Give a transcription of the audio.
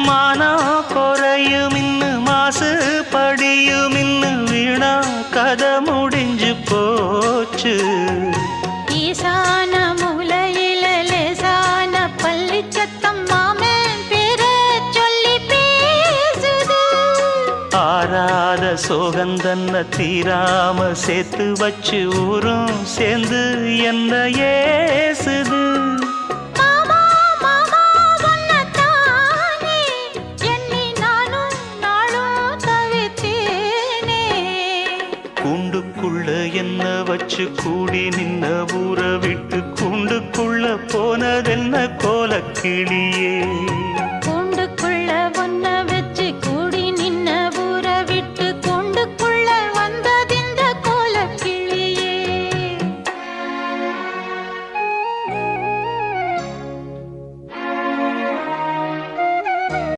மானம் குறையும் இன்னு மாசு படியும் இன்னு வீணா கதை முடிஞ்சு போச்சு. ஈசான மூலையில லேசான பள்ளி சத்தம் மாமன் பேர சொல்லி பேசுது. ஆறாத சோகந்தன்ன தீராம சேர்த்து வச்சு ஊரும் சேர்ந்து என்ன ஏசுது. மாமா மாமா உன்னத்தானே எண்ணி நானும் நாளும் தவித்தேனே. கூண்டுக்குள்ள என்ன வச்சு கூடி நின்ன ஊற விட்டு கூண்டுக்குள்ள போனதென்ன கோலக்கிளியே.